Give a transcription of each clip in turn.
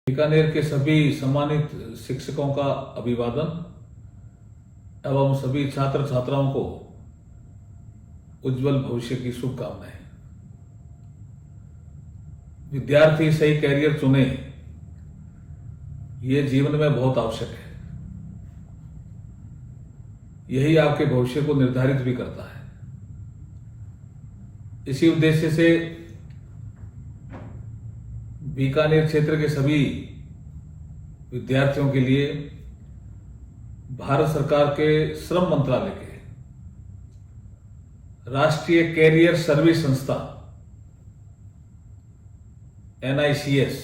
बीकानेर के सभी सम्मानित शिक्षकों का अभिवादन एवं सभी छात्र छात्राओं को उज्जवल भविष्य की शुभकामनाएं। विद्यार्थी सही कैरियर चुने, ये जीवन में बहुत आवश्यक है। यही आपके भविष्य को निर्धारित भी करता है। इसी उद्देश्य से बीकानेर क्षेत्र के सभी विद्यार्थियों के लिए भारत सरकार के श्रम मंत्रालय के राष्ट्रीय कैरियर सर्विस संस्था NICS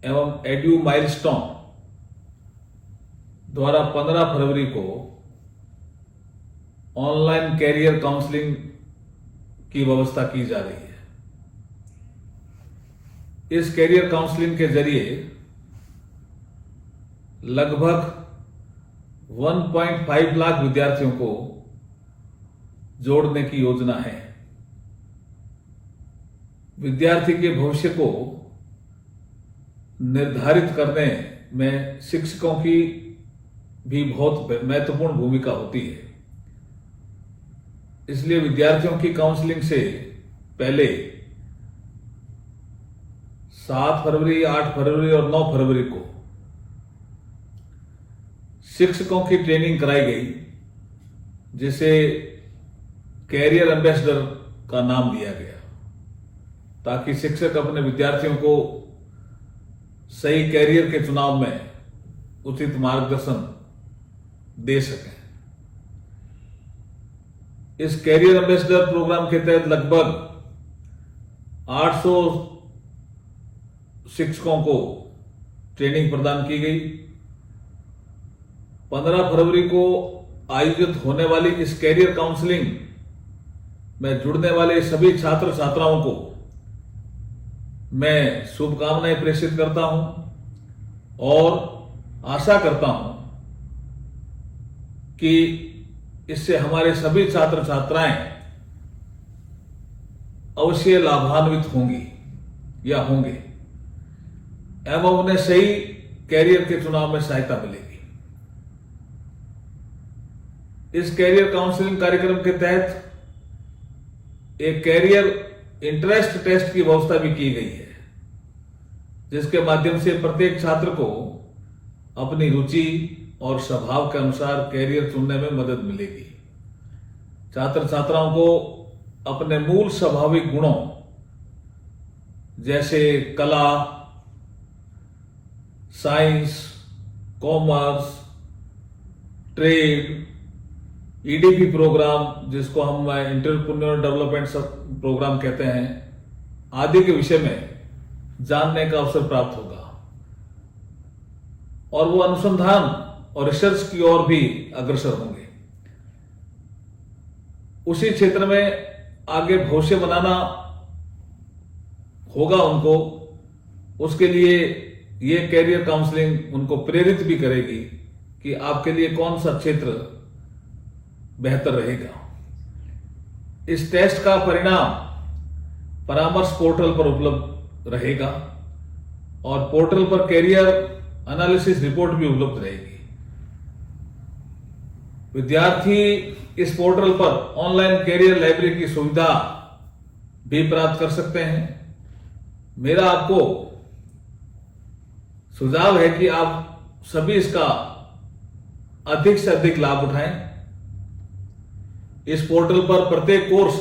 एवं एड्यू माइलस्टोन द्वारा 15 फरवरी को ऑनलाइन कैरियर काउंसलिंग की व्यवस्था की जा रही है। इस कैरियर काउंसलिंग के जरिए लगभग 1.5 लाख विद्यार्थियों को जोड़ने की योजना है। विद्यार्थी के भविष्य को निर्धारित करने में शिक्षकों की भी बहुत महत्वपूर्ण भूमिका होती है। इसलिए विद्यार्थियों की काउंसलिंग से पहले 7 फरवरी, 8 फरवरी और 9 फरवरी को शिक्षकों की ट्रेनिंग कराई गई, जिसे कैरियर एम्बेसडर का नाम दिया गया, ताकि शिक्षक अपने विद्यार्थियों को सही कैरियर के चुनाव में उचित मार्गदर्शन दे सकें। इस कैरियर एम्बेसडर प्रोग्राम के तहत लगभग 800 शिक्षकों को ट्रेनिंग प्रदान की गई। 15 फरवरी को आयोजित होने वाली इस कैरियर काउंसलिंग में जुड़ने वाले सभी छात्र छात्राओं को मैं शुभकामनाएं प्रेषित करता हूं और आशा करता हूं कि इससे हमारे सभी छात्र छात्राएं अवश्य लाभान्वित होंगी या होंगे एवं उन्हें सही कैरियर के चुनाव में सहायता मिलेगी। इस कैरियर काउंसलिंग कार्यक्रम के तहत एक कैरियर इंटरेस्ट टेस्ट की व्यवस्था भी की गई है, जिसके माध्यम से प्रत्येक छात्र को अपनी रुचि और स्वभाव के अनुसार कैरियर चुनने में मदद मिलेगी। छात्र छात्राओं को अपने मूल स्वाभाविक गुणों जैसे कला, science, commerce, trade, EDP program, जिसको हम एंटरप्रेन्योर डेवलपमेंट प्रोग्राम कहते हैं, आदि के विषय में जानने का अवसर प्राप्त होगा और वो अनुसंधान और रिसर्च की ओर भी अग्रसर होंगे। उसी क्षेत्र में आगे भविष्य बनाना होगा उनको। उसके लिए ये कैरियर काउंसलिंग उनको प्रेरित भी करेगी कि आपके लिए कौन सा क्षेत्र बेहतर रहेगा। इस टेस्ट का परिणाम परामर्श पोर्टल पर उपलब्ध रहेगा और पोर्टल पर कैरियर एनालिसिस रिपोर्ट भी उपलब्ध रहेगी। विद्यार्थी इस पोर्टल पर ऑनलाइन कैरियर लाइब्रेरी की सुविधा भी प्राप्त कर सकते हैं। मेरा आपको सुझाव है कि आप सभी इसका अधिक से अधिक लाभ उठाएं। इस पोर्टल पर प्रत्येक कोर्स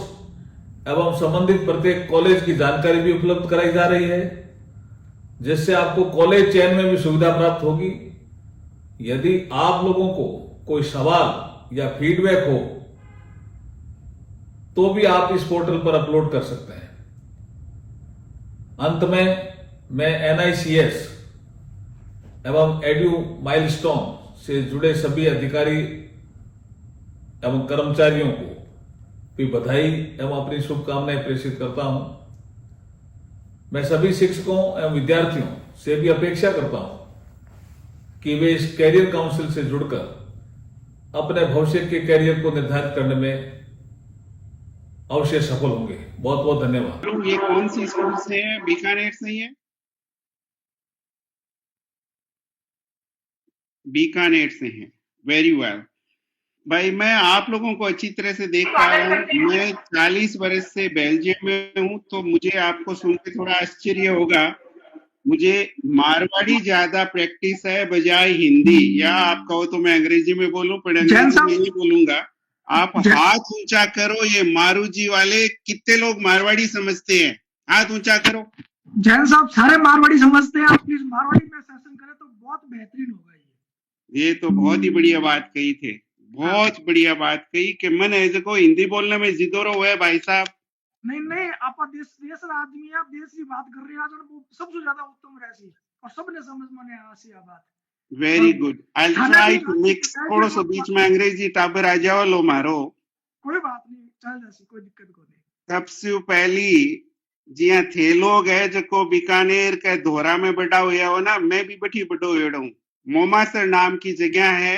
एवं संबंधित प्रत्येक कॉलेज की जानकारी भी उपलब्ध कराई जा रही है, जिससे आपको कॉलेज चयन में भी सुविधा प्राप्त होगी। यदि आप लोगों को कोई सवाल या फीडबैक हो तो भी आप इस पोर्टल पर अपलोड कर सकते हैं। अंत में मैं NICS एवं एड्यू माइलस्टोन से जुड़े सभी अधिकारी एवं कर्मचारियों को भी बधाई एवं अपनी शुभकामनाएं प्रेषित करता हूं। मैं सभी शिक्षकों एवं विद्यार्थियों से भी अपेक्षा करता हूं कि वे इस कैरियर काउंसिल से जुड़कर अपने भविष्य के कैरियर को निर्धारित करने में अवश्य सफल होंगे। बहुत बहुत धन्यवाद। ये कौन सी स्कूल से है? बीकानेर से ही है? बीकानेर से हैं। वेरी वेल भाई, मैं आप लोगों को अच्छी तरह से देख पा रहा हूँ। मैं 40 वर्ष से बेल्जियम में हूँ, तो मुझे आपको सुन के थोड़ा आश्चर्य होगा। मुझे मारवाड़ी ज्यादा प्रैक्टिस है बजाय हिंदी, या आप कहो तो मैं अंग्रेजी में बोलूं, पर जैन अंग्रेजी में साहब, ही बोलूंगा। आप जै, हाथ ऊंचा करो, ये मारू जी वाले कितने लोग मारवाड़ी समझते हैं? हाथ ऊंचा करो। जैन साहब सारे मारवाड़ी समझते हैं। आप प्लीज मारवाड़ी में सेशन करें तो बहुत बेहतरीन होगा ये तो बहुत ही बढ़िया बात कही थे, हाँ, बहुत बढ़िया बात कही कि मन ऐसे को हिंदी बोलने में जिदोरो हुआ है भाई साहब। नहीं नहीं, आप देश देश आदमी है, आप देश की बात कर रहे हैं आज, और वो सबसे ज्यादा उत्तम रहसी और सबने समझ माने आसी आ बात। वेरी और गुड। आई थाने ट्राई भी टू मिक्स ऐसी थोड़ा सा बीच में अंग्रेजी टाबर आ जाओ लो मारो। कोई बात नहीं, चल जैसी कोई दिक्कत को नहीं। सबसे पहली जिया थे लोग है जो बीकानेर के धोरा में बड़ा हुआ हो ना, मैं भी बठी बड़ो हुआ हूँ। मोमासर नाम की जगह है,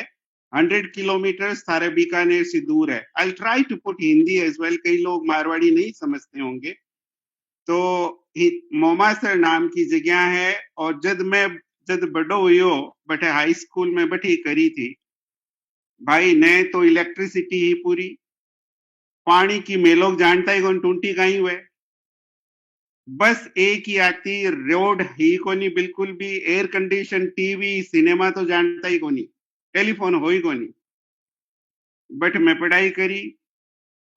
100 किलोमीटर सारे बीकानेर से दूर है। I try to put Hindi as well, कई लोग मारवाड़ी नहीं समझते होंगे। तो मोमासर नाम की जगह है, और जब बड़ो हुई बटे हाई स्कूल में बठी करी थी भाई ने, तो इलेक्ट्रिसिटी ही पूरी, पानी की मेलोग जानता ही कौन टूंटी कहीं हुए, बस एक ही आती, रोड ही कोनी बिल्कुल भी, एयर कंडीशन टीवी सिनेमा तो जानता ही कोनी, टेलीफोन हो ही कोनी। बट मैं पढ़ाई करी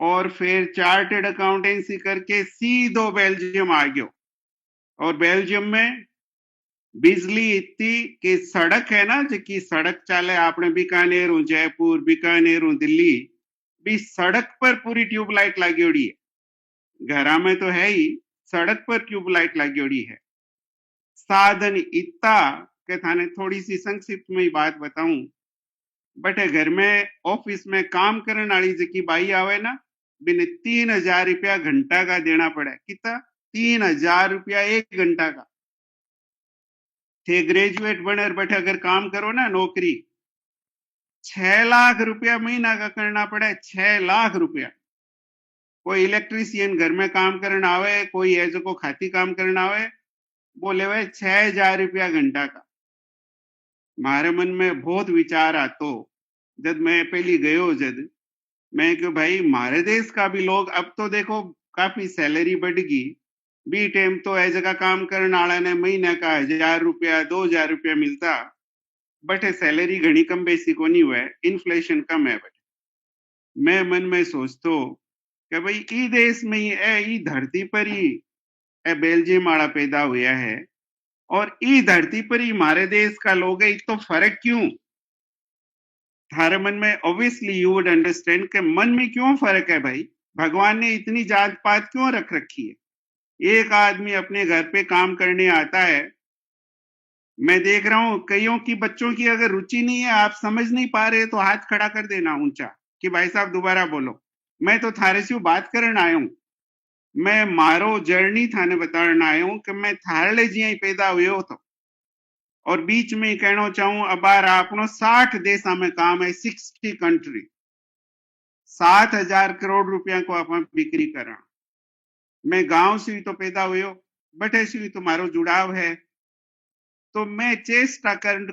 और फिर चार्टेड अकाउंटेंसी करके सीधो बेल्जियम आ गयो। और बेल्जियम में बिजली इतनी कि सड़क है ना, जी सड़क चाले आपने बीकानेर हूं जयपुर, बीकानेर हूं दिल्ली, भी सड़क पर पूरी ट्यूबलाइट लगी उड़ी है। घरा में तो है ही, सड़क पर ट्यूबलाइट लगी उड़ी है। साधन इतना के थाने थोड़ी सी संक्षिप्त में ही बात बताऊं, बट घर में ऑफिस में काम करने वाली जी बाई आवे ना, बिने 3,000 रुपया घंटा का देना पड़े। कितना? 3,000 रुपया 1 घंटा का। थे ग्रेजुएट बने बैठे अगर काम करो ना नौकरी, 6 लाख रुपया महीना का करना पड़े, 6 लाख रुपया। कोई इलेक्ट्रीशियन घर में काम करना आवे, कोई ऐसे को खाती काम करना आवे, बोले भाई 6,000 रुपया घंटा का। मारे मन में बहुत विचार आतो, जब मैं पहली गयो, जब मैं क्यों भाई मारे देश का भी लोग, अब तो देखो काफी सैलरी बढ़ गई, बी टाइम तो ऐसे का काम करने वाला ने महीने का 1,000 रुपया 2,000 रुपया मिलता, बट सैलरी घनी कम बेसी को नहीं हुआ है, इन्फ्लेशन कम है। बट मैं मन में सोचतो कि भाई ई देश में ही ई धरती पर ही बेल्जियम वाला पैदा हुआ है, और ई धरती पर ही हमारे देश का लोग है, तो फर्क क्यों? थारे मन में ऑब्वियसली यू वुड अंडरस्टैंड कि मन में क्यों फर्क है भाई। भगवान ने इतनी जात पात क्यों रख रखी है? एक आदमी अपने घर पे काम करने आता है, मैं देख रहा हूं कईयों की बच्चों की अगर रुचि नहीं है, आप समझ नहीं पा रहे तो हाथ खड़ा कर देना ऊंचा कि भाई साहब दोबारा बोलो। मैं तो थारे से बात करने आया हूं, मैं मारो जर्नी थाने बताने आया हूं कि मैं थारे जी पैदा हुए हो। तो और बीच में ही कहना चाहूं, अब आपनो 60 देशा में काम है, 60 कंट्री, 7,000 करोड़ रुपया को आप बिक्री करा। मैं गांव से ही तो पैदा हुए हो, बट ऐसी ही तुम्हारो जुड़ाव है। तो मैं चेष्टा कर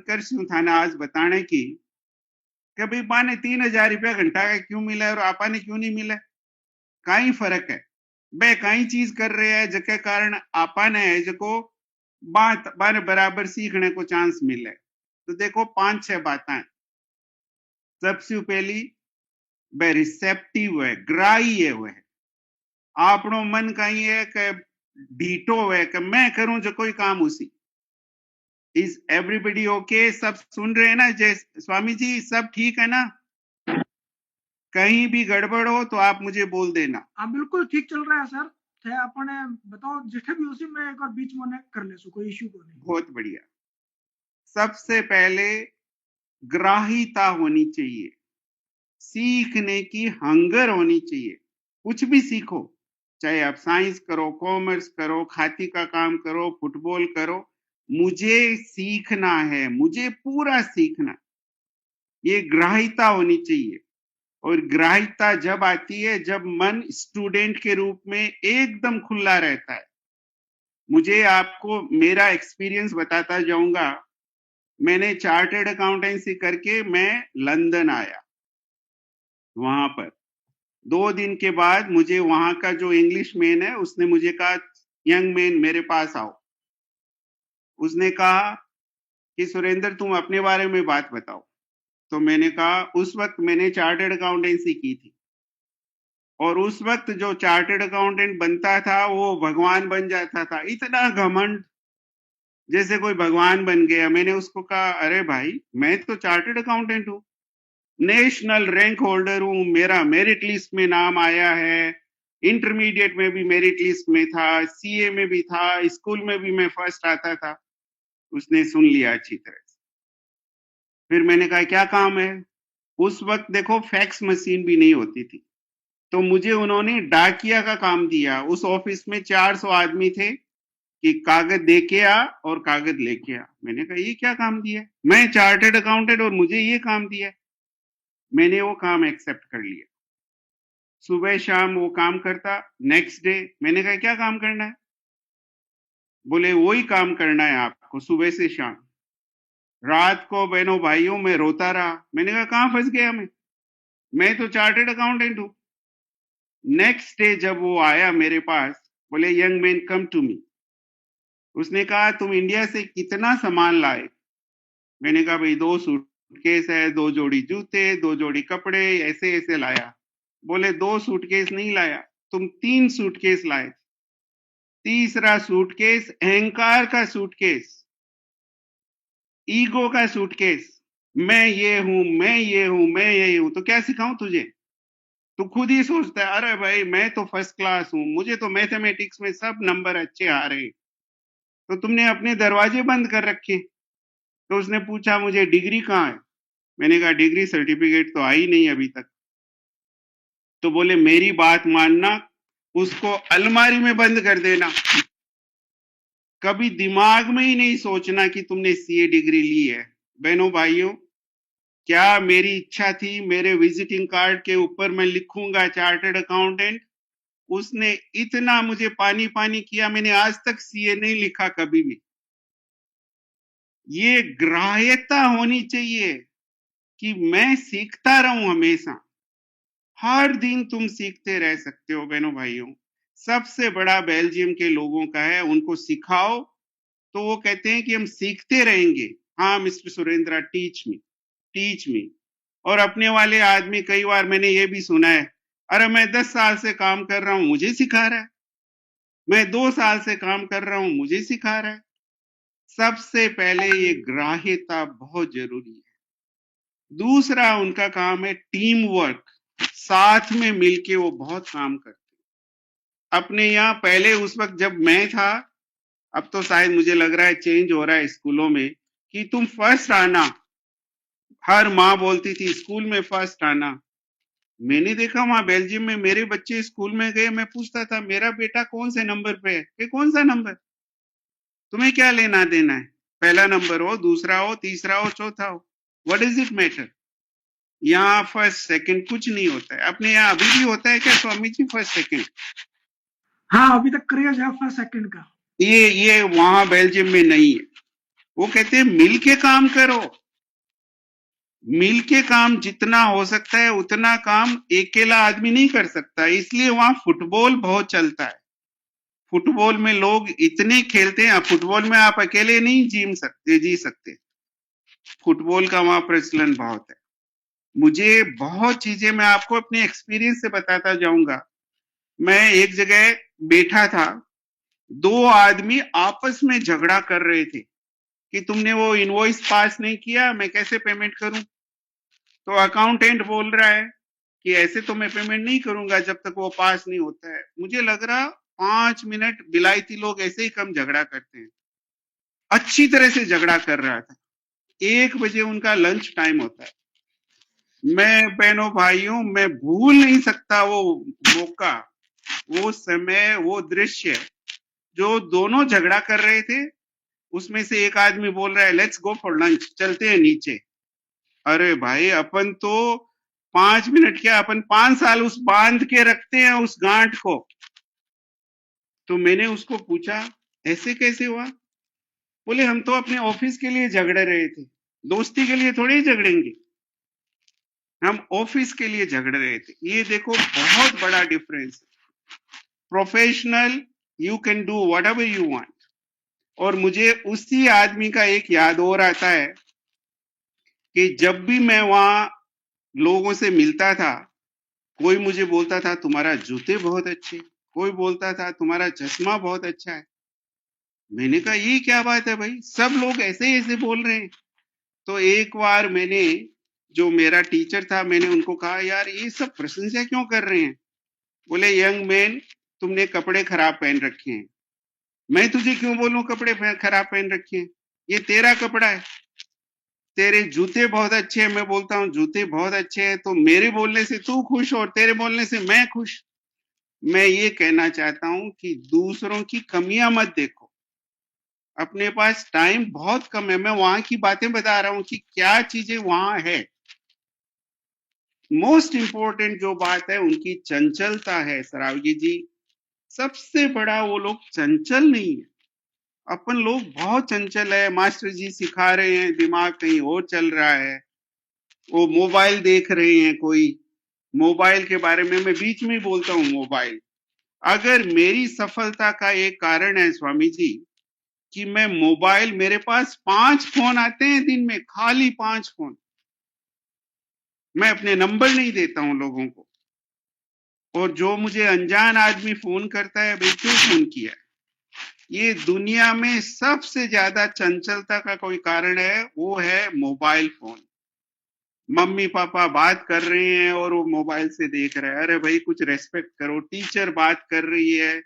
थाने आज बताने की कि भाई माने 3,000 रुपया घंटा का क्यों मिला है और आपा ने क्यों नहीं मिला, कई फर्क है। बे कई चीज कर रहे हैं जिसके कारण आपा ने जो बात बार बराबर सीखने को चांस मिले। तो देखो 5-6 बातें। सबसे पहली, बे रिसेप्टिव है, ग्राह्य है। आपनो मन कहीं है कि ढीठो है कि मैं करूं जो कोई काम उसी। Is everybody okay? सब सुन रहे हैं ना? जय स्वामी जी, सब ठीक है ना? कहीं भी गड़बड़ हो तो आप मुझे बोल देना। हाँ बिल्कुल ठीक चल रहा है सर। थे अपने बताओ जिठे भी उसी में एक और बीच में कर ले, कोई इश्यू को नहीं। बहुत बढ़िया। सबसे पहले ग्राहिता होनी चाहिए, सीखने की हंगर होनी चाहिए। कुछ भी सीखो, चाहे आप साइंस करो, कॉमर्स करो, खाती का काम करो, फुटबॉल करो, मुझे सीखना है, मुझे पूरा सीखना, ये ग्राहिता होनी चाहिए। और ग्राहिता जब आती है जब मन स्टूडेंट के रूप में एकदम खुला रहता है। मुझे आपको मेरा एक्सपीरियंस बताता जाऊंगा। मैंने चार्टर्ड अकाउंटेंसी करके मैं लंदन आया। वहां पर 2 दिन के बाद मुझे वहां का जो इंग्लिश मैन है उसने मुझे कहा, यंग मैन मेरे पास आओ। उसने कहा कि सुरेंद्र तुम अपने बारे में बात बताओ। तो मैंने कहा उस वक्त मैंने चार्टर्ड अकाउंटेंसी की थी और उस वक्त जो चार्टर्ड अकाउंटेंट बनता था वो भगवान बन जाता था, इतना घमंड जैसे कोई भगवान बन गया। मैंने उसको कहा अरे भाई मैं तो चार्टर्ड अकाउंटेंट हूँ, नेशनल रैंक होल्डर हूँ, मेरा मेरिट लिस्ट में नाम आया है, इंटरमीडिएट में भी मेरिट लिस्ट में था, सीए में भी था, स्कूल में भी मैं फर्स्ट आता था। उसने सुन लिया अच्छी तरह से। फिर मैंने कहा क्या काम है? उस वक्त देखो फैक्स मशीन भी नहीं होती थी, तो मुझे उन्होंने डाकिया का काम दिया। उस ऑफिस में 400 आदमी थे कि कागज दे के आ और कागज लेके आ। मैंने कहा ये क्या काम दिया? मैं चार्टर्ड अकाउंटेंट और मुझे ये काम दिया। मैंने वो काम एक्सेप्ट कर लिया। सुबह शाम वो काम करता। नेक्स्ट डे मैंने कहा क्या काम करना है? बोले वही काम करना है आपको सुबह से शाम। रात को बहनों भाइयों मैं रोता रहा। मैंने कहा कहां फंस गया मैं तो चार्टर्ड अकाउंटेंट हूं। नेक्स्ट डे जब वो आया मेरे पास, बोले young man come to me. उसने कहा तुम इंडिया से कितना सामान लाए? मैंने कहा भाई 2 सूटकेस है, 2 जोड़ी जूते, 2 जोड़ी कपड़े, ऐसे ऐसे लाया। बोले 2 सूटकेस नहीं लाया, तुम 3 सूटकेस लाए। तीसरा सूटकेस अहंकार का सूटकेस, ईगो का सूटकेस। मैं ये हूं, मैं ये हूं, मैं ये हूं। तो क्या सिखाऊं तुझे? तू खुद ही सोचता है अरे भाई मैं तो फर्स्ट क्लास हूं, मुझे तो मैथमेटिक्स में सब नंबर अच्छे आ रहे हैं, तो तुमने अपने दरवाजे बंद कर रखे। तो उसने पूछा मुझे डिग्री कहाँ है? मैंने कहा डिग्री सर्टिफिकेट तो आई नहीं अभी तक। तो बोले मेरी बात मानना, उसको अलमारी में बंद कर देना, कभी दिमाग में ही नहीं सोचना कि तुमने सीए डिग्री ली है। बहनों भाइयों, क्या मेरी इच्छा थी मेरे विजिटिंग कार्ड के ऊपर मैं लिखूंगा चार्टर्ड अकाउंटेंट? उसने इतना मुझे पानी पानी किया, मैंने आज तक सीए नहीं लिखा कभी भी। ये ग्राह्यता होनी चाहिए कि मैं सीखता रहूं हमेशा। हर दिन तुम सीखते रह सकते हो बहनों भाइयों। सबसे बड़ा बेल्जियम के लोगों का है, उनको सिखाओ तो वो कहते हैं कि हम सीखते रहेंगे। हाँ मिस्टर सुरेंद्र, टीच मी। और अपने वाले आदमी कई बार मैंने ये भी सुना है, अरे मैं 10 साल से काम कर रहा हूं मुझे सिखा रहा है, मैं 2 साल से काम कर रहा हूं मुझे सिखा रहा है। सबसे पहले ये ग्राह्यता बहुत जरूरी है। दूसरा उनका काम है टीम वर्क, साथ में मिलके वो बहुत काम करते हैं। अपने यहाँ पहले उस वक्त जब मैं था, अब तो शायद मुझे लग रहा है चेंज हो रहा है स्कूलों में, कि तुम फर्स्ट आना। हर माँ बोलती थी स्कूल में फर्स्ट आना। मैंने देखा वहां बेल्जियम में मेरे बच्चे स्कूल में गए, मैं पूछता था मेरा बेटा कौन से नंबर पे है? कि कौन सा नंबर, तुम्हें क्या लेना देना है, पहला नंबर हो, दूसरा हो, तीसरा हो, चौथा हो, व्हाट इज इट मैटर? यहाँ फर्स्ट सेकंड कुछ नहीं होता है। अपने यहाँ अभी भी होता है क्या स्वामी जी फर्स्ट सेकंड? हाँ अभी तक क्रेज है फर्स्ट सेकंड का। ये वहां बेल्जियम में नहीं है। वो कहते हैं मिल के काम करो, मिल के काम जितना हो सकता है उतना काम अकेला आदमी नहीं कर सकता। इसलिए वहां फुटबॉल बहुत चलता है। फुटबॉल में लोग इतने खेलते हैं, फुटबॉल में आप अकेले नहीं जी सकते। फुटबॉल का वहां प्रचलन बहुत है। मुझे बहुत चीजें मैं आपको अपने एक्सपीरियंस से बताता जाऊंगा। मैं एक जगह बैठा था, 2 आदमी आपस में झगड़ा कर रहे थे कि तुमने वो इनवॉइस पास नहीं किया, मैं कैसे पेमेंट करूं? तो अकाउंटेंट बोल रहा है कि ऐसे तो मैं पेमेंट नहीं करूंगा जब तक वो पास नहीं होता है। मुझे लग रहा 5 मिनट बिलायती लोग ऐसे ही कम झगड़ा करते हैं। अच्छी तरह से झगड़ा कर रहा था। 1 बजे उनका लंच टाइम होता है। मैं बहनों भाइयों मैं भूल नहीं सकता वो मौका, वो समय, वो दृश्य। जो दोनों झगड़ा कर रहे थे उसमें से एक आदमी बोल रहा है लेट्स गो फॉर लंच, चलते हैं नीचे। अरे भाई अपन तो 5 मिनट क्या, अपन 5 साल उस बांध के रखते हैं उस गांठ को। तो मैंने उसको पूछा ऐसे कैसे हुआ? बोले हम तो अपने ऑफिस के लिए झगड़ रहे थे, दोस्ती के लिए थोड़ी झगड़ेंगे, हम ऑफिस के लिए झगड़ रहे थे। ये देखो बहुत बड़ा डिफरेंस है। Professional, you can do what ever you want. और मुझे उसी आदमी का एक याद और आता है कि जब भी मैं वहां लोगों से मिलता था, कोई मुझे बोलता था तुम्हारा जूते बहुत अच्छे, कोई बोलता था तुम्हारा चश्मा बहुत अच्छा है। मैंने कहा ये क्या बात है भाई, सब लोग ऐसे ऐसे बोल रहे हैं। तो एक बार मैंने, जो मेरा टीचर था, मैंने उनको कहा यार ये सब प्रशंसा क्यों कर रहे हैं? बोले यंग मैन, तुमने कपड़े खराब पहन रखे हैं। मैं तुझे क्यों बोलूं कपड़े खराब पहन रखे हैं? ये तेरा कपड़ा है। तेरे जूते बहुत अच्छे हैं, मैं बोलता हूँ जूते बहुत अच्छे हैं, तो मेरे बोलने से तू खुश और तेरे बोलने से मैं खुश। मैं ये कहना चाहता हूं कि दूसरों की कमियां मत देखो, अपने पास टाइम बहुत कम है। मैं वहां की बातें बता रहा हूं कि क्या चीजें वहां है। मोस्ट इंपॉर्टेंट जो बात है उनकी चंचलता है सरावगी जी। सबसे बड़ा वो लोग चंचल नहीं है। अपन लोग बहुत चंचल है, मास्टर जी सिखा रहे हैं, दिमाग कहीं और चल रहा है, वो मोबाइल देख रहे हैं। कोई मोबाइल के बारे में मैं बीच में ही बोलता हूँ, मोबाइल अगर मेरी सफलता का एक कारण है स्वामी जी, कि मैं मोबाइल, मेरे पास 5 फोन आते हैं दिन में, खाली 5 फोन। मैं अपने नंबर नहीं देता हूं लोगों को। और जो मुझे अनजान आदमी फोन करता है, भाई क्यों फोन किया? ये दुनिया में सबसे ज्यादा चंचलता का कोई कारण है, वो है मोबाइल फोन। मम्मी पापा बात कर रहे हैं और वो मोबाइल से देख रहे हैं। अरे भाई कुछ रेस्पेक्ट करो, टीचर बात कर रही है।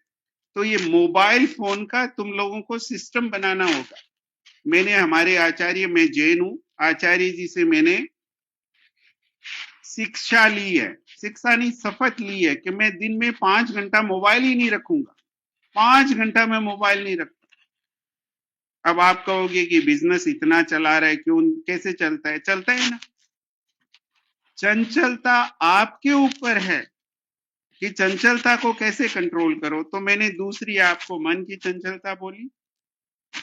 तो ये मोबाइल फोन का तुम लोगों को सिस्टम बनाना होगा। मैंने हमारे आचार्य, मैं जैन हूं, आचार्य जी से मैंने शिक्षा ली है, शिक्षा नहीं शपथ ली है कि मैं दिन में 5 घंटा मोबाइल ही नहीं रखूंगा। 5 घंटा मैं मोबाइल नहीं रखता। अब आप कहोगे कि बिजनेस इतना चला रहा है, क्यों, कैसे चलता है? चलता है ना। चंचलता आपके ऊपर है कि चंचलता को कैसे कंट्रोल करो। तो मैंने दूसरी आपको मन की चंचलता बोली।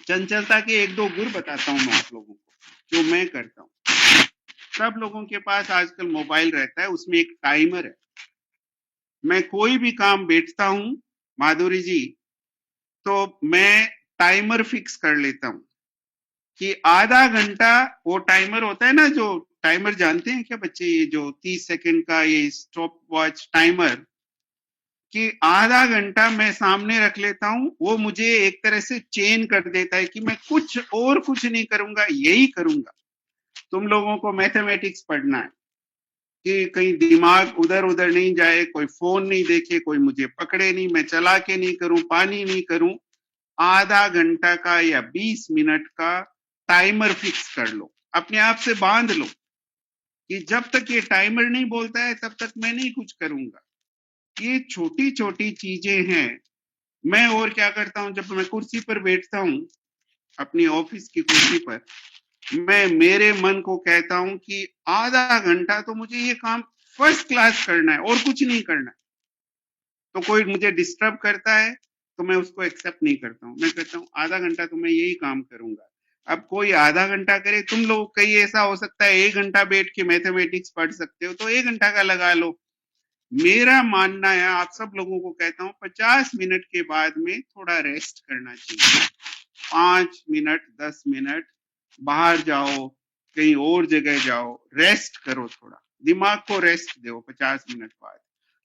चंचलता के एक दो गुर बताता हूं मैं आप लोगों को, जो मैं करता हूं। सब लोगों के पास आजकल मोबाइल रहता है, उसमें एक टाइमर है। मैं कोई भी काम बैठता हूं माधुरी जी, तो मैं टाइमर फिक्स कर लेता हूं कि आधा घंटा, वो टाइमर होता है ना, जो टाइमर जानते हैं क्या बच्चे, ये जो 30 सेकंड का ये स्टॉप वॉच टाइमर, कि आधा घंटा मैं सामने रख लेता हूं। वो मुझे एक तरह से चेन कर देता है कि मैं कुछ नहीं करूंगा, यही करूंगा। तुम लोगों को मैथमेटिक्स पढ़ना है कि कहीं दिमाग उधर उधर नहीं जाए, कोई फोन नहीं देखे, कोई मुझे पकड़े नहीं, मैं चला के नहीं करूं, पानी नहीं करूं। आधा घंटा का या 20 मिनट का टाइमर फिक्स कर लो, अपने आप से बांध लो कि जब तक ये टाइमर नहीं बोलता है तब तक मैं नहीं कुछ करूंगा। ये छोटी छोटी चीजें हैं। मैं और क्या करता हूं, जब मैं कुर्सी पर बैठता हूं, अपनी ऑफिस की कुर्सी पर, मैं मेरे मन को कहता हूं कि आधा घंटा तो मुझे ये काम फर्स्ट क्लास करना है और कुछ नहीं करना है। तो कोई मुझे डिस्टर्ब करता है तो मैं उसको एक्सेप्ट नहीं करता हूं। मैं कहता हूं आधा घंटा तो मैं यही काम करूंगा। अब कोई आधा घंटा करे, तुम लोग कहीं ऐसा हो सकता है 1 घंटा बैठ के मैथमेटिक्स पढ़ सकते हो, तो 1 घंटा का लगा लो। मेरा मानना है, आप सब लोगों को कहता हूं, 50 मिनट के बाद में थोड़ा रेस्ट करना चाहिए। 5 मिनट 10 मिनट बाहर जाओ, कहीं और जगह जाओ, रेस्ट करो, थोड़ा दिमाग को रेस्ट दो 50 मिनट बाद।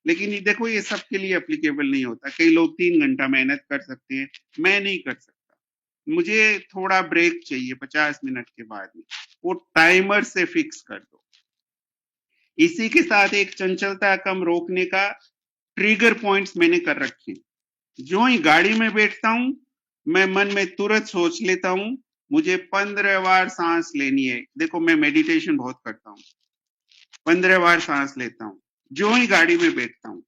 लेकिन ये देखो, ये सबके लिए एप्लीकेबल नहीं होता। कई लोग 3 घंटा मेहनत कर सकते हैं, मैं नहीं कर सकता। मुझे थोड़ा ब्रेक चाहिए 50 मिनट के बाद में। वो टाइमर से फिक्स कर दो। इसी के साथ एक चंचलता कम रोकने का ट्रिगर पॉइंट्स मैंने कर रखे हैं। जो ही गाड़ी में बैठता हूं, मैं मन में तुरंत सोच लेता हूं मुझे 15 बार सांस लेनी है। देखो मैं मेडिटेशन बहुत करता हूं, 15 बार सांस लेता हूं जो ही गाड़ी में बैठता हूं।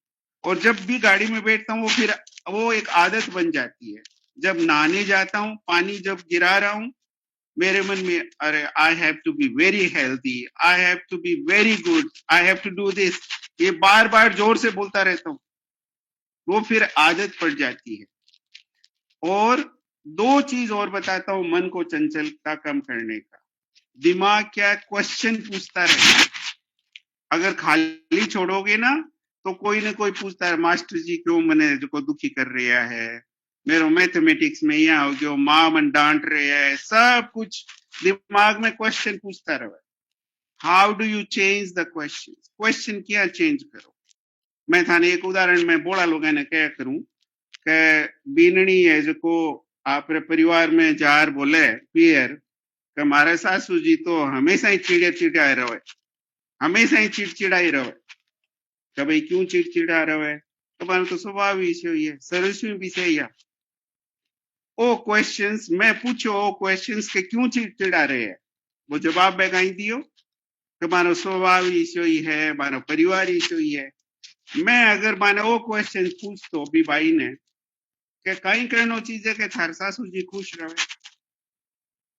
और जब भी गाड़ी में बैठता हूं, फिर वो एक आदत बन जाती है। जब नहाने जाता हूं, पानी जब गिरा रहा हूं, मेरे मन में, अरे I have to be very healthy, I have to be very good, I have to do this, ये बार बार जोर से बोलता रहता हूं। वो फिर आदत पड़ जाती है। और दो चीज और बताता हूं मन को चंचलता कम करने का। दिमाग क्या क्वेश्चन पूछता रहे, अगर खाली छोड़ोगे ना तो कोई ना कोई पूछता है, मास्टर जी क्यों मने को दुखी कर रहा है, मेरो मैथमेटिक्स में यहाँ हो गयो, माँ मन डांट रहे है, सब कुछ दिमाग में क्वेश्चन पूछता रहे। How do you change the question? Question क्या चेंज करो? मैं थाने एक उदाहरण में बोला लोगों ने क्या करूं कि बीननी है जो को आप परिवार में जार बोले पियर कि मारे सासू जी तो हमेशा ही चिड़चिड़ाए रहे, हमेशा ही चिड़चिड़ाई रहे, कि भाई क्यों चिड़चिड़ा रहे, तुम्हारा तो स्वभाव ही सही है, सरस्वी भी सही है। ओ क्वेश्चंस मैं पूछो, ओ क्वेश्चंस के क्यों चिड़चिड़ा रहे हैं, वो जवाब मैं कहीं दियो कि मानो स्वभाव ही सही है, मानो परिवार ही सही है। मैं अगर माने वो क्वेश्चन पूछ तो भी भाई ने कि कहीं करनो चीज है कि थार सासू जी खुश रहे,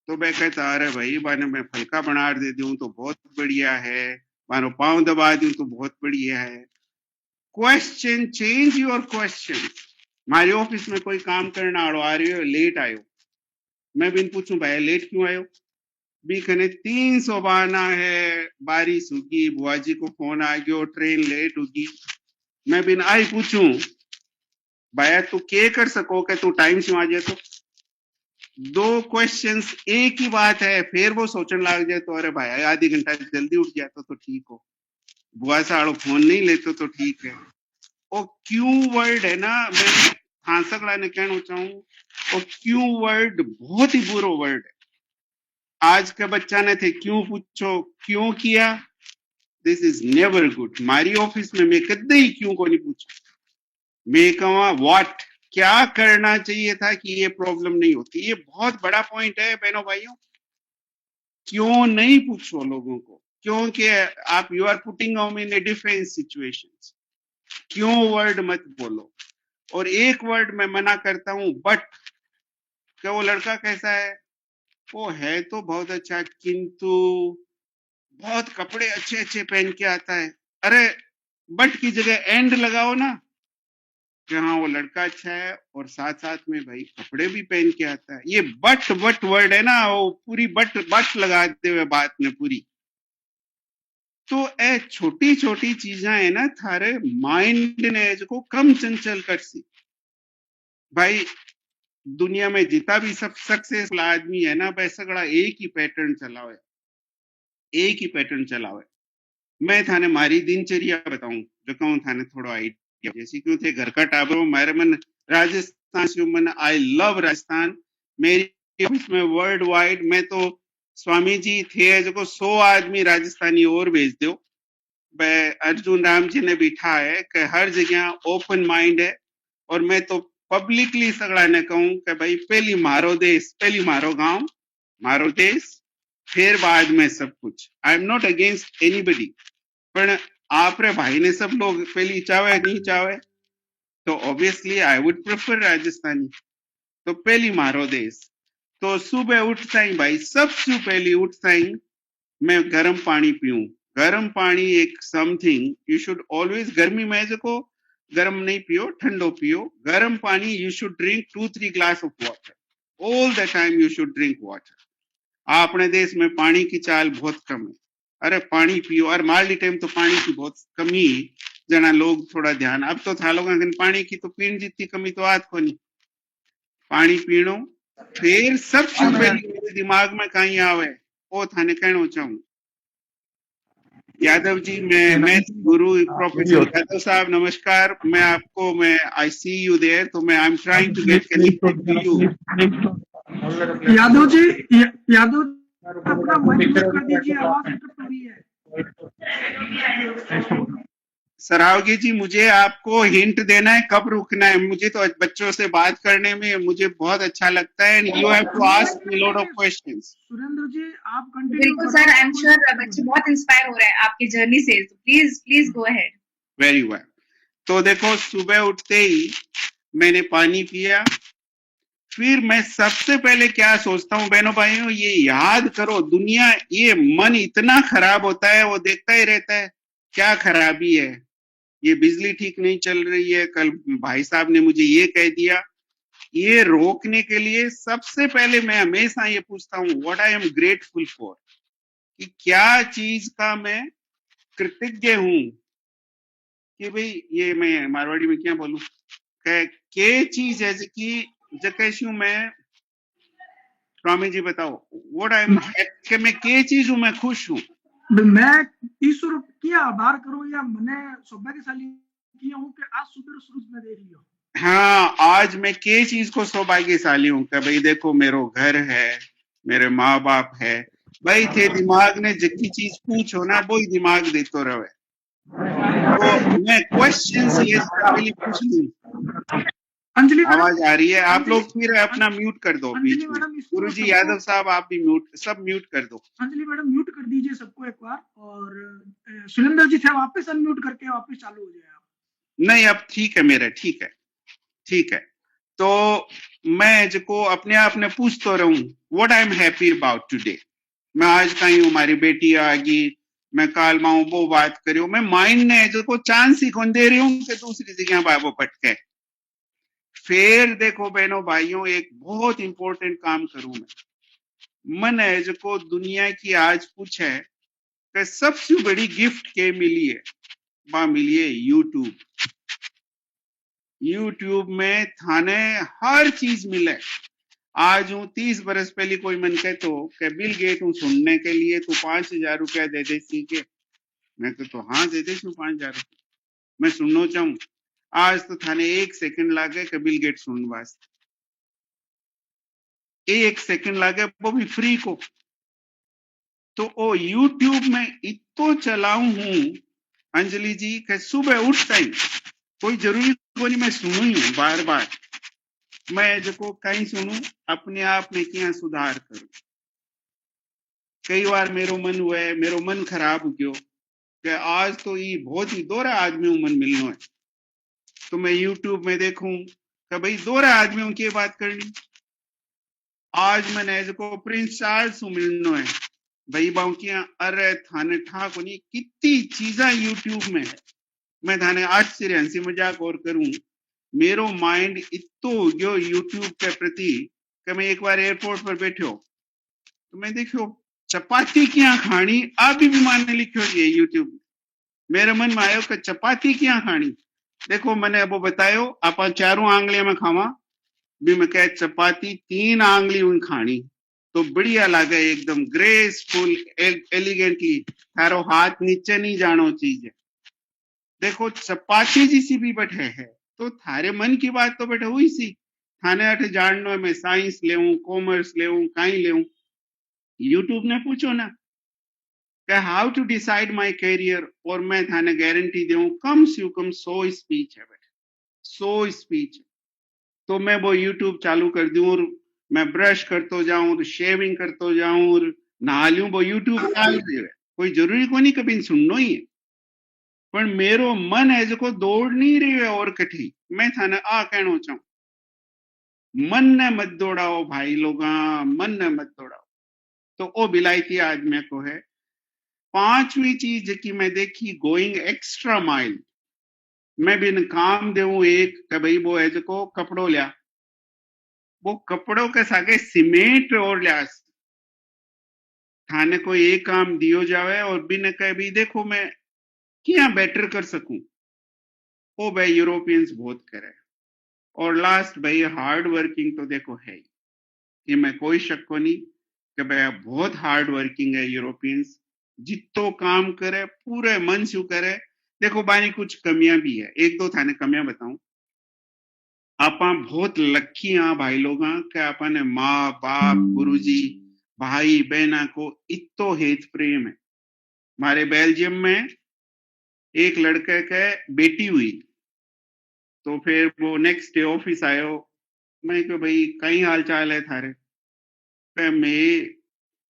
तो मैं कहता अरे भाई माने मैं फलका बना दे दूं तो बहुत बढ़िया है, मानो पाँव दबा दूं तो बहुत बढ़िया है। Question change your question. हमारे ऑफिस में कोई काम करना आ रही हो, लेट आयो, मैं भी पूछूं भाई लेट क्यों आयो, भी कने 300 बहाना है, बारिश होगी, बुआ जी को फोन आ गयो, ट्रेन लेट होगी। मैं बिन आई पूछूं भाई तू के कर सको कि तू टाइम से आ जाए, तो दो क्वेश्चंस एक ही बात है, फिर वो सोचने लग जाए तो अरे भाई आधी घंटा जल्दी उठ जाता तो ठीक हो, बुआ साड़ो फोन नहीं लेते तो ठीक है। और क्यों वर्ड है ना, मैं हांसकड़ा ने कहना चाहूं, और क्यों वर्ड बहुत ही बुरा वर्ड है। आज के बच्चा ने थे क्यों पूछो, क्यों किया, दिस इज नेवर गुड। हमारी ऑफिस में मैं कदे ही क्यों को नहीं पूछा, मैं कहूँ व्हाट, क्या करना चाहिए था कि ये प्रॉब्लम नहीं होती। ये बहुत बड़ा पॉइंट है बहनों भाइयों, क्यों नहीं पूछो लोगों को, क्योंकि आप you are putting Om in a different situations. क्यों वर्ड मत बोलो। और एक वर्ड मैं मना करता हूं, बट क्या वो लड़का कैसा है, वो है तो बहुत अच्छा किंतु बहुत कपड़े अच्छे अच्छे पहन के आता है। अरे बट की जगह एंड लगाओ ना कि हाँ वो लड़का अच्छा है और साथ साथ में भाई कपड़े भी पहन के आता है। ये बट वर्ड है ना, वो पूरी बट लगाते हुए बात में पूरी। तो ए छोटी छोटी चीजें है ना थारे माइंड ने जो कम चंचल कर सी। भाई दुनिया में जितना भी सब सक्सेसफुल आदमी है ना, वह सगड़ा एक ही पैटर्न चलावे, एक ही पैटर्न चलावे। मैं थाने मारी दिनचर्या बताऊं जो कहूं थाने थोड़ा आइडिया, जैसे क्यों थे घर का टाबरो मेरे मन राजस्थान से मन, आई लव राजस्थान। मेरी ऑफिस में वर्ल्ड वाइड मैं तो स्वामी जी थे जो 100 आदमी राजस्थानी और भेज दो। अर्जुन राम जी ने बिठा है कि हर जगह ओपन माइंड है, और मैं तो पब्लिकली सगड़ा ने कहूं कि भाई पहली मारो देश, पहली मारो गांव, मारो देश, फिर बाद में सब कुछ। I am not against anybody, पर आप रे भाई ने सब लोग पहली चाहे नहीं चाहे, तो obviously I would prefer Rajasthani. तो पहली मारो देश, तो सुबह उठता ही भाई सबसे पहली उठता ही मैं गर्म पानी पीऊं। गर्म पानी एक समथिंग यू शुड ऑलवेज, गर्मी में जो गर्म नहीं पियो, ठंडो पियो। गर्म पानी you should drink 2-3 glass of water, all the time you should drink water. अपने देश में पानी की चाल बहुत कम है, अरे पानी पियो। और मालडी टाइम तो पानी की बहुत कमी जना लोग थोड़ा ध्यान, अब तो था लोगों पानी की तो पीण जितनी कमी तो आज को नहीं, पानी पीनो। फिर सबसे पहले मेरे दिमाग में कहीं आवे वो थाने कहना चाहूं, यादव जी मैं गुरु प्रोफेसर यादव साहब नमस्कार, मैं आपको मैं आई सी यू देयर, तो मैं I am trying to get connected to you. Yadav ji, Yadav अपना माइक म्यूट कर दीजिए, आवाज कट रही है। सरावगी जी मुझे आपको हिंट देना है कब रुकना है, मुझे तो बच्चों से बात करने में मुझे बहुत अच्छा लगता है, and you have to ask me lot of questions. Surendra ji आप कंटिन्यू। बिल्कुल सर, आई एम श्योर बच्चे बहुत इंस्पायर हो रहे हैं आपकी जर्नी से, तो please go ahead. Very well. तो देखो सुबह उठते ही मैंने पानी पिया, फिर मैं सबसे पहले क्या सोचता हूँ बहनों भाइयों, ये याद करो दुनिया, ये मन इतना खराब होता है, वो देखता ही रहता है क्या खराबी है, ये बिजली ठीक नहीं चल रही है, कल भाई साहब ने मुझे ये कह दिया, ये रोकने के लिए सबसे पहले मैं हमेशा ये पूछता हूँ what I am grateful for, कि क्या चीज का मैं कृतज्ञ हूँ, कि भाई ये मैं मारवाड़ी में क्या बोलूं, के चीज है कि जकेशु मैं स्वामी जी बताओ व्हाट आई एम, कि मैं के चीज हूँ मैं खुश हूँ। मैं ईश्वर क्या आभार करूं या मने सौभाग्यशाली किया हूं कि आज सुबह सूरज में देख लियो। हाँ, आज मैं के चीज को सौभाग्यशाली हूँ कि भाई देखो मेरो घर है, मेरे माँ बाप है। भाई थे दिमाग ने जितनी चीज पूछो ना वो ही दिमाग देते रहे। तो मैं क्वेश्चन ये पहले पूछ लूं। अंजलि मैडम, आवाज आ रही है? आप लोग फिर अपना म्यूट कर दो बीच अंजलि में। मैडम गुरुजी यादव साहब आप भी म्यूट, सब म्यूट कर दो। अंजलि मैडम म्यूट कर दीजिए सबको एक बार, और सुरेंद्र जी थे वापस अनम्यूट करके वापस चालू हो जाए आप। नहीं अब ठीक है मेरा, ठीक है ठीक है। तो मैं जो अपने आप ने पूछ तो रहूं what I am happy about today. मैं आज कहीं हूं, हमारी बेटी आ गई, मैं काल माऊ वो बात करी हूं, मैं माइंड ने जो चांस ही कौन दे रही हूँ कि दूसरी जगह बाबू पटके। फिर देखो बहनों भाइयों एक बहुत इंपॉर्टेंट काम करूं मैं। मन है जो दुनिया की आज पूछे कि सबसे बड़ी गिफ्ट के मिली है, वहां मिली है यूट्यूब। यूट्यूब में थाने हर चीज मिले। आज हूँ 30 बरस पहले कोई मन कहे कि बिल गेट हूँ सुनने के लिए तू 5,000 रुपया दे दे सी के। मैं तो हाँ दे दे 5,000 रुपया, मैं सुनना चाहूँ। आज तो थाने 1 सेकंड लागे कि बिल गेट सुन वास्ते, 1 सेकंड लागे वो भी फ्री को। तो ओ यूट्यूब में इतो चलाऊ हूँ अंजलि जी कि सुबह उठता ही कोई जरूरी को नहीं मैं सुनू ही हूँ बार बार। मैं जो कहीं सुनू अपने आप में क्या सुधार करूं। कई बार मेरो मन हुआ है, मेरो मन खराब हो गयो कि आज तो ये बहुत ही दोहरा आदमी मन मिलना है, तो मैं यूट्यूब में देखूं कि भाई दोहरा आदमियों की बात करनी। आज मैंने जो प्रिंस चार्ल्स मिलना है भाई बाउकिया, अरे थाने ठाकुर कितनी चीजा यूट्यूब में है। मैं थाने आश्चर्य हंसी मजाक और करूं, मेरो माइंड इतो हो गयो यूट्यूब के प्रति कि मैं एक बार एयरपोर्ट पर बैठो तो मैं देखो चपाती क्या खानी, आप भी मानने लिखो ये यूट्यूब। मेरे मन में आयो कि चपाती क्या खानी, देखो मैंने अब बतायो आप चारों आंगलियां में खावा भी, मैं कह चपाती 3 आंगली उन खानी तो बढ़िया लागे एकदम ग्रेसफुल एलिगेंटली, थारो हाथ नीचे नहीं जानो चीज है। देखो चपाती जिसी भी बैठे है तो थारे मन की बात तो बैठे हुई सी। थाने अठ जाननो मैं साइंस लेऊं कॉमर्स लेऊं कहीं लेऊं, यूट्यूब ने पूछो ना कि how to decide my career, और मैं थाने गारंटी दूं कम से कम 100 स्पीच है बेटा, 100 स्पीच। तो मैं वो यूट्यूब चालू कर दूं और मैं ब्रश करते जाऊं और शेविंग करते जाऊं और नहा लूं, वो यूट्यूब चाल रही है। कोई जरूरी को नहीं कभी सुनना ही है, पर मेरो मन है जो दौड़ नहीं रही है और कठी। मैं थाने आ कहना चाहूं मन ने मत दौड़ाओ भाई लोग, मन ने मत दौड़ाओ। तो ओ बिलायती आज मेरे को है 5वीं चीज की मैं देखी गोइंग एक्स्ट्रा माइल। मैं बिन काम देऊं एक कि भाई वो है जो कपड़ों लिया, वो कपड़ों के सागे सीमेंट और लिया थाने को एक काम दियो जावे और बिन कहे भी देखो मैं क्या बेटर कर सकूं। ओ भाई यूरोपियंस बहुत करे, और लास्ट भाई हार्ड वर्किंग तो देखो है ही, ये मैं कोई शक को नहीं कि भाई बहुत हार्ड वर्किंग है यूरोपियंस, जितो काम करे पूरे मन से करे। देखो बानी कुछ कमियां भी है, एक दो थाने कमियां बताऊं। आपा बहुत लकी हाँ भाई लोग कि आपने माँ बाप गुरुजी भाई बहना को इतो हेत प्रेम है। हमारे बेल्जियम में एक लड़के के बेटी हुई तो फिर वो नेक्स्ट डे ऑफिस आयो, मैं कहो भाई कई हाल चाल है थारे, पे मैं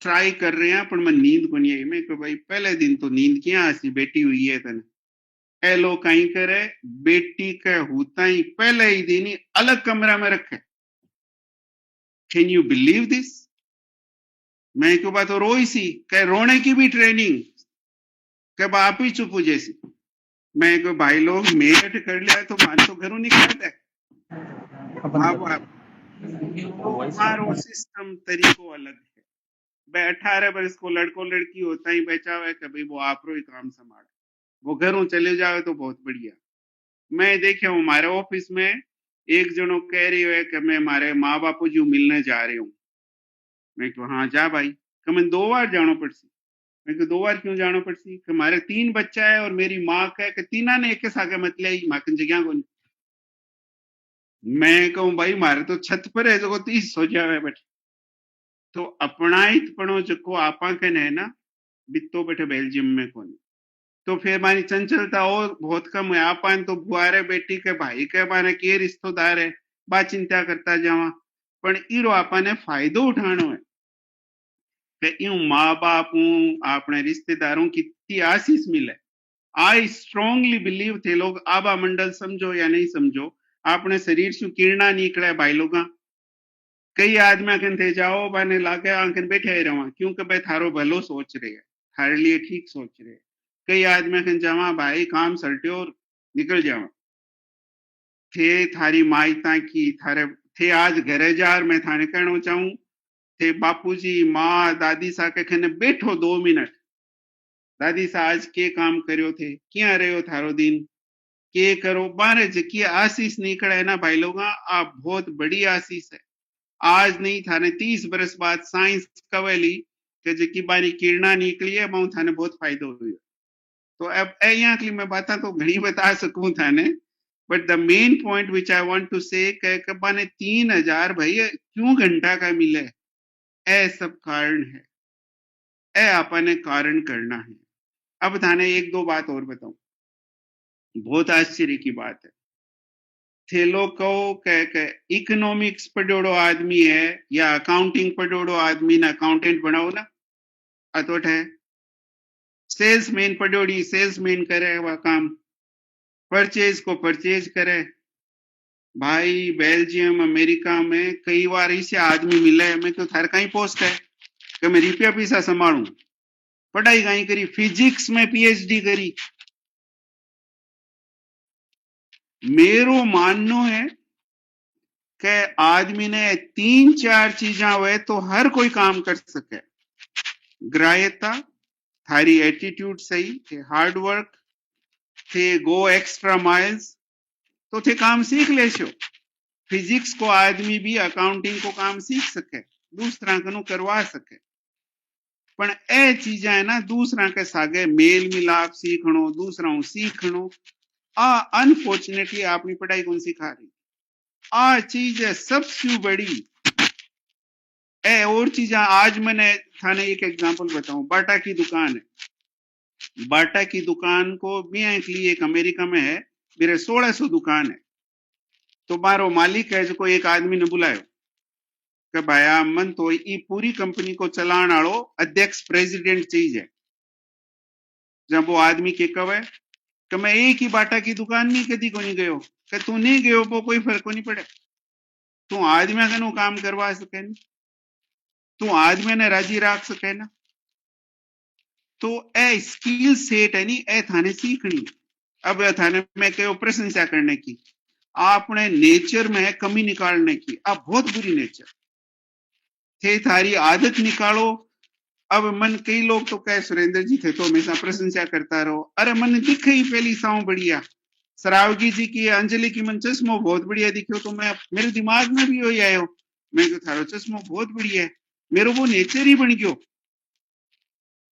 ट्राई कर रहे हैं पर मैं नींद को नहीं आई। मैं कहो भाई पहले दिन तो नींद क्या आसी, बेटी हुई है तने ए लो कहीं करे, बेटी के होता ही पहले ही दिन ही अलग कमरा में रखे। Can you believe this? मैं क्यों बात रोई सी कह रोने की भी ट्रेनिंग कब आप ही चुप हो जैसी। मैं को भाई लोग मेरठ कर लिया तो मान तो घरों निकाल दे। तो हमारो सिस्टम तरीको अलग है। भाई 18 बरस को लड़को लड़की होता ही बचाव है कि भाई वो आपरो ही काम संभाले, वो घरों चले जावे तो बहुत बढ़िया। मैं देखे हूँ हमारे ऑफिस में एक जनो कह रही है कि मैं मारे माँ बापू जी मिलने जा रही हूँ। मैं कहा हाँ जा भाई, कि मैं 2 बार जानो पड़सी। मैं कहा 2 बार क्यों जानो पड़सी? कि मारे 3 बच्चा है और मेरी माँ कहे कि तीना ने एक सागे मत ले माकन जगह को नहीं। मैं कहूँ भाई मारे तो छत पर है जो 30 सो जावे बैठे। तो अपनाइत पणो जको आपा कने है ना बित्तो बैठे बेल्जियम में कोनी। तो फिर मारी चंचलता और बहुत कम है। आपान तो बुआरे बेटी के भाई के माने के रिश्तेदार है, बा चिंता करता जावा। पण ईरो आपाने फायदो उठानो है कि यूं माँ बाप अपने रिश्तेदारों की इतनी आशीष मिले। आई स्ट्रांगली बिलीव थे लोग आबा मंडल समझो या नहीं समझो, अपने शरीर से किरणा निकले भाई लोग। कई आदमी कन थे जाओ बाने लागे आंकन बैठे रहा क्योंकि भाई थारो भलो सोच रहे है, थारे लिए ठीक सोच रहे है। कई आदमी कन जावा भाई काम सल्ट्यो और निकल जावा थे थारी मायता की थारे थे आज घरे जार। मैं थाने कहना चाहूं थे बापूजी माँ दादी सा के खने बैठो 2 मिनट। दादी सा आज के काम करियो थे, क्या रहो थारो दिन, के करो बारे की आशीष निकले है ना भाई लोग, आप बहुत बड़ी आशीष है। आज नहीं थाने 30 बरस बाद साइंस कवेली के जकी बारी किरणा निकली है मैं थाने बहुत फायदो हुई। तो अब यहाँ के लिए मैं बात तो घनी बता सकूं थाने, but the main point which I want to say कि बाने 3000 भाई क्यों घंटा का मिले, ए सब कारण है, ए आपने कारण करना है। अब थाने 1-2 बात और बताऊं, बहुत आश्चर्य की बात है। थे लोग कहो के इकोनॉमिक्स पढ़ोड़ो आदमी है या अकाउंटिंग पढ़ोड़ो आदमी ना अकाउंटेंट बनाओ ना, अतोट है। सेल्समैन पढ़ोड़ी सेल्समैन करे वह काम, परचेज को परचेज करे। भाई बेल्जियम अमेरिका में कई बार इसे आदमी मिले, मैं तो थार कहीं पोस्ट है कि मैं रुपया पैसा संभालू, पढ़ाई कहीं करी, फिजिक्स में पीएचडी करी। मेरो माननो है कि आदमी ने 3-4 चीजा हुए तो हर कोई काम कर सके। ग्राह्यता, थारी एटीट्यूड सही थे, हार्ड वर्क थे, गो एक्स्ट्रा माइल्स तो थे काम सीख ले शो। फिजिक्स को आदमी भी अकाउंटिंग को काम सीख सके, दूसरा कनु करवा सके। पण ए चीजा है ना दूसरा के सागे मेल मिलाप सीखनो, दूसरा सीखनो, आ अनफॉर्चुनेटली अपनी पढ़ाई कौन सिखा रही। आ चीज है सबसे बड़ी। ए और चीजा आज मैंने थाने एक एग्जांपल बताऊं, बाटा की दुकान है। बाटा की दुकान को मैं एक अमेरिका में है, मेरे 1600 दुकान है। तो मारो मालिक है जो एक आदमी ने बुलायो कि भाया मन तो ये पूरी कंपनी को चलाने वालो अध्यक्ष प्रेसिडेंट चाहिए। जब वो आदमी के कवे कि मैं एक ही बाटा की दुकान नहीं कदी को नहीं गयो, कि तू नहीं गयो वो कोई फर्क नहीं पड़े, तू आदमी का काम करवा सके नहीं, तू आदमी ने राजी रख सके ना। तो ए स्किल सेट है नहीं, ए थाने सीखनी। अब थाने में कहो प्रशंसा करने की, आपने नेचर में है कमी निकालने की, आप बहुत बुरी नेचर थे, थारी आदत निकालो। अब मन कई लोग तो कहे सुरेंद्र जी थे तो हमेशा प्रशंसा करता रहो, अरे मन दिखे ही पहली साऊ बढ़िया। सरावगी जी की अंजलि की मन चश्मो बहुत बढ़िया दिखो, तो मैं मेरे दिमाग में भी वही आयो, मैं तो थारो चश्मो बहुत बढ़िया है, मेरो वो नेचर ही बन गयो।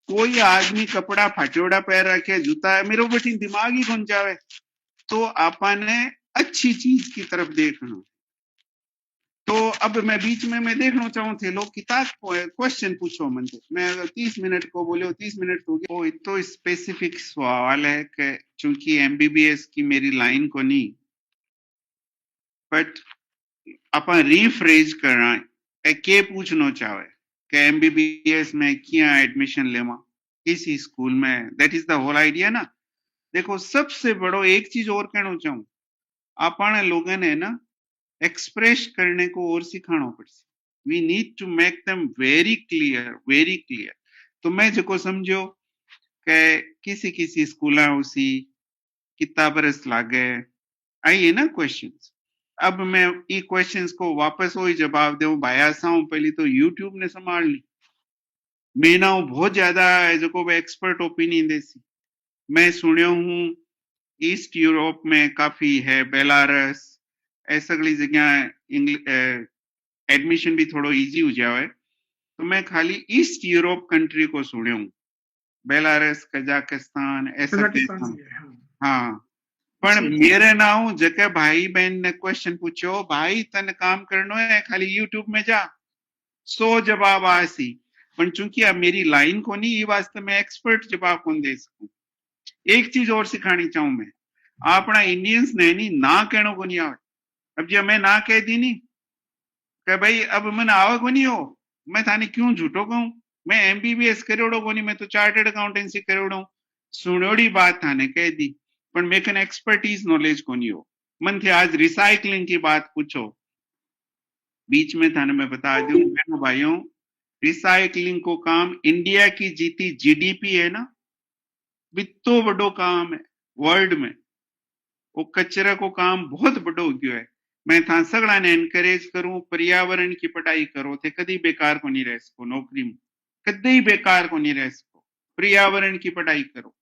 कोई आदमी कपड़ा फाटोड़ा पैर रखे, जूता है, मेरो बठी दिमाग ही घुन जावे। तो आपने अच्छी चीज की तरफ देखना। तो अब मैं बीच में मैं देखना चाहूँ थे लोग किताब क्वेश्चन पूछो मन से, मैं 30 मिनट को बोले 30 मिनट हो गए। तो स्पेसिफिक सवाल है कि चूंकि एमबीबीएस की मेरी लाइन को नहीं, बट अपन रीफ्रेज करना है के पूछना चाहे कि एमबीबीएस में क्या एडमिशन लेवा किसी स्कूल में, that is the whole idea ना। देखो सबसे बड़ो एक चीज और कहना चाहूँ, अपन लोगों ने ना एक्सप्रेस करने को और सिखाना पड़से। We need to make them very clear, very clear. तो मैं जो समझो कि किसी स्कूल उसी कितना बरस लागे, आइए ना क्वेश्चंस। अब मैं ई क्वेश्चंस को वापस वही जवाब दूं भाया साऊं पहले तो यूट्यूब ने संभाल ली मैं ना बहुत ज्यादा जो एक्सपर्ट ओपिनियन देसी मैं सुनियो हूं ईस्ट यूरोप में काफी है बेलारस ऐसा अगली जगह एडमिशन भी थोड़ो इजी हो जाए तो मैं खाली ईस्ट यूरोप कंट्री को सुनियो हूं बेलारस कजाकिस्तान ऐसा कजाकिस्तान देश से है, हाँ। हाँ पण मेरे नाउ जके भाई बहन ने क्वेश्चन पूछो भाई तन काम करनो है खाली यूट्यूब में जा 100 जवाब आसी पण चूंकि अब मेरी लाइन को नहीं ये वास्ते मैं एक्सपर्ट जवाब कौन दे सकूं एक चीज और सिखानी चाहूं मैं अपना इंडियंस ने नहीं ना कहनो को नहीं आवे अब जब मैं ना कह दी नहीं कि भाई अब मैंने आवे को नहीं हो मैं थाने क्यों झूठो कहूं मैं एमबीबीएस करोड़ो को नहीं मैं तो चार्टर्ड अकाउंटेंसी करोड़ो सुनोड़ी बात थाने कह दी पर मैं कन एक्सपर्टीज नॉलेज को नहीं हो मन थे आज रिसाइकलिंग की बात पूछो बीच में थाने मैं बता दूं बहनों भाइयों रिसाइकलिंग को काम इंडिया की जीती जीडीपी है ना बित्तो बड़ो काम है वर्ल्ड में वो कचरा को काम बहुत बड़ो हो गयो है मैं था सगड़ा ने एनकरेज करूं पर्यावरण की पढ़ाई करो थे कदी बेकार को नहीं रह सको नौकरी में कदी बेकार को नहीं रह सको पर्यावरण की पढ़ाई करो